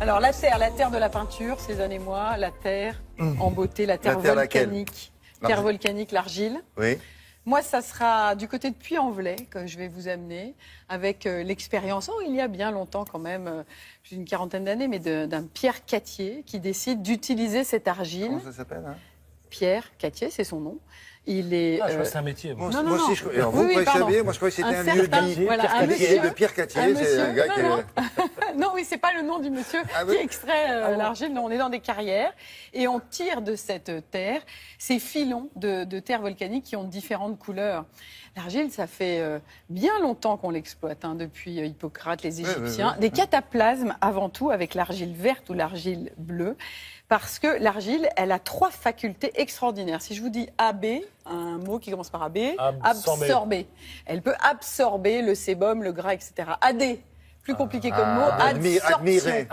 Alors la terre de la peinture, Cézanne-et-moi, la terre en beauté, la terre volcanique. Terre volcanique, l'argile. Oui. Moi, ça sera du côté de Puy-en-Velay que je vais vous amener avec l'expérience, il y a bien longtemps quand même, j'ai une quarantaine d'années, mais d'un Pierre Cattier qui décide d'utiliser cette argile. Comment ça s'appelle Pierre Cattier, c'est son nom. Il est. Je crois que c'est un métier. Moi aussi, je croyais que c'était un lieu dit. Voilà, Pierre Cattier, c'est un gars qui est... Non, oui, c'est pas le nom du monsieur qui extrait l'argile. Non, on est dans des carrières et on tire de cette terre ces filons de terre volcanique qui ont différentes couleurs. L'argile, ça fait bien longtemps qu'on l'exploite, depuis Hippocrate, les Égyptiens. Des cataplasmes avant tout avec l'argile verte ou l'argile bleue. Parce que l'argile, elle a 3 facultés extraordinaires. Si je vous dis AB, un mot qui commence par AB, absorber. Elle peut absorber le sébum, le gras, etc. AD, plus compliqué comme mot,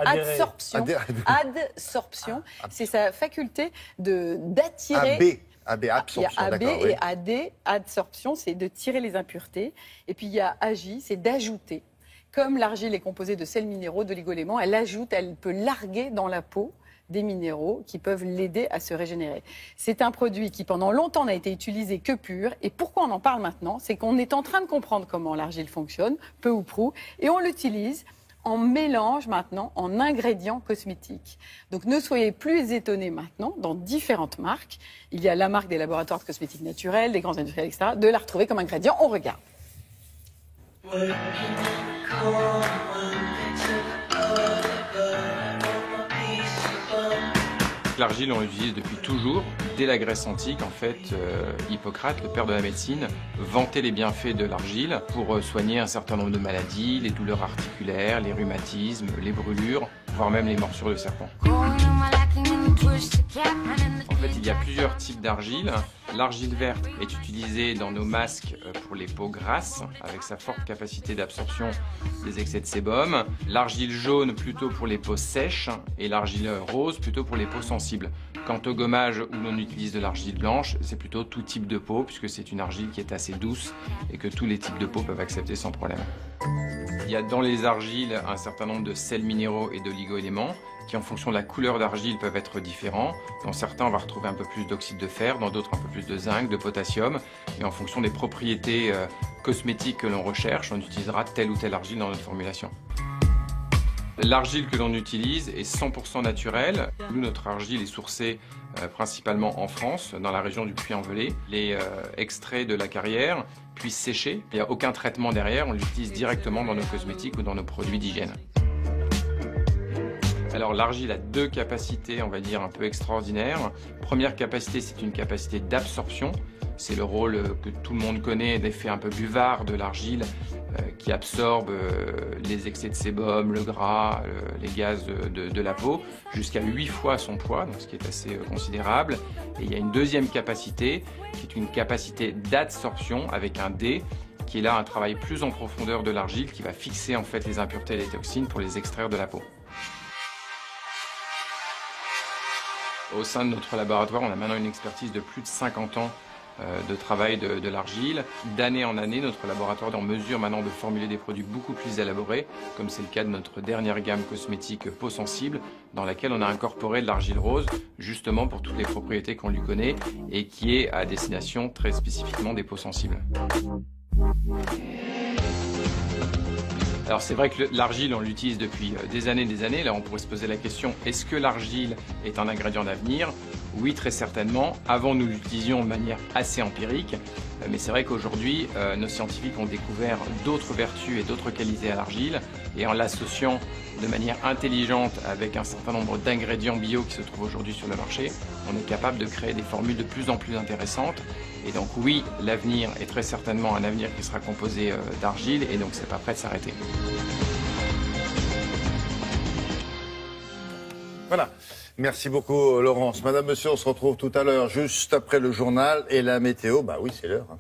adsorption. C'est sa faculté d'attirer. AB, absorption, il y a AB et AD, adsorption, c'est de tirer les impuretés. Et puis il y a AJ, c'est d'ajouter. Comme l'argile est composée de sels minéraux, d'oligo-éléments, elle ajoute, elle peut larguer dans la peau des minéraux qui peuvent l'aider à se régénérer. C'est un produit qui, pendant longtemps, n'a été utilisé que pur. Et pourquoi on en parle maintenant? C'est qu'on est en train de comprendre comment l'argile fonctionne, peu ou prou, et on l'utilise en mélange maintenant en ingrédients cosmétiques. Donc ne soyez plus étonnés maintenant, dans différentes marques, il y a la marque des laboratoires de cosmétiques naturels, des grands industriels, etc., de la retrouver comme ingrédient. On regarde. L'argile, on l'utilise depuis toujours. Dès la Grèce antique, en fait, Hippocrate, le père de la médecine, vantait les bienfaits de l'argile pour soigner un certain nombre de maladies, les douleurs articulaires, les rhumatismes, les brûlures, voire même les morsures de serpent. En fait, il y a plusieurs types d'argile. L'argile verte est utilisée dans nos masques pour les peaux grasses, avec sa forte capacité d'absorption des excès de sébum. L'argile jaune plutôt pour les peaux sèches et l'argile rose plutôt pour les peaux sensibles. Quant au gommage où l'on utilise de l'argile blanche, c'est plutôt tout type de peau, puisque c'est une argile qui est assez douce et que tous les types de peau peuvent accepter sans problème. Il y a dans les argiles un certain nombre de sels minéraux et d'oligo-éléments qui, en fonction de la couleur d'argile, peuvent être différents. Dans certains, on va retrouver un peu plus d'oxyde de fer, dans d'autres, un peu plus de zinc, de potassium. Et en fonction des propriétés cosmétiques que l'on recherche, on utilisera telle ou telle argile dans notre formulation. L'argile que l'on utilise est 100% naturelle. Nous, notre argile est sourcée principalement en France, dans la région du Puy-en-Velay. Les extraits de la carrière puissent sécher. Il n'y a aucun traitement derrière, on l'utilise directement dans nos cosmétiques ou dans nos produits d'hygiène. Alors l'argile a 2 capacités, on va dire, un peu extraordinaires. Première capacité, c'est une capacité d'absorption. C'est le rôle que tout le monde connaît, d'effet un peu buvard de l'argile qui absorbe les excès de sébum, le gras, les gaz de la peau, jusqu'à 8 fois son poids, donc ce qui est assez considérable. Et il y a une deuxième capacité, qui est une capacité d'adsorption avec un D, qui est là un travail plus en profondeur de l'argile, qui va fixer en fait les impuretés et les toxines pour les extraire de la peau. Au sein de notre laboratoire, on a maintenant une expertise de plus de 50 ans de travail de l'argile. D'année en année, notre laboratoire est en mesure maintenant de formuler des produits beaucoup plus élaborés, comme c'est le cas de notre dernière gamme cosmétique peau sensible, dans laquelle on a incorporé de l'argile rose, justement pour toutes les propriétés qu'on lui connaît, et qui est à destination très spécifiquement des peaux sensibles. Alors c'est vrai que l'argile, on l'utilise depuis des années. Là, on pourrait se poser la question, est-ce que l'argile est un ingrédient d'avenir? Oui, très certainement. Avant, nous l'utilisions de manière assez empirique. Mais c'est vrai qu'aujourd'hui, nos scientifiques ont découvert d'autres vertus et d'autres qualités à l'argile. Et en l'associant de manière intelligente avec un certain nombre d'ingrédients bio qui se trouvent aujourd'hui sur le marché, on est capable de créer des formules de plus en plus intéressantes. Et donc oui, l'avenir est très certainement un avenir qui sera composé d'argile, et donc c'est pas prêt de s'arrêter. Voilà. Merci beaucoup, Laurence. Madame, monsieur, on se retrouve tout à l'heure, juste après le journal et la météo. Bah oui, c'est l'heure.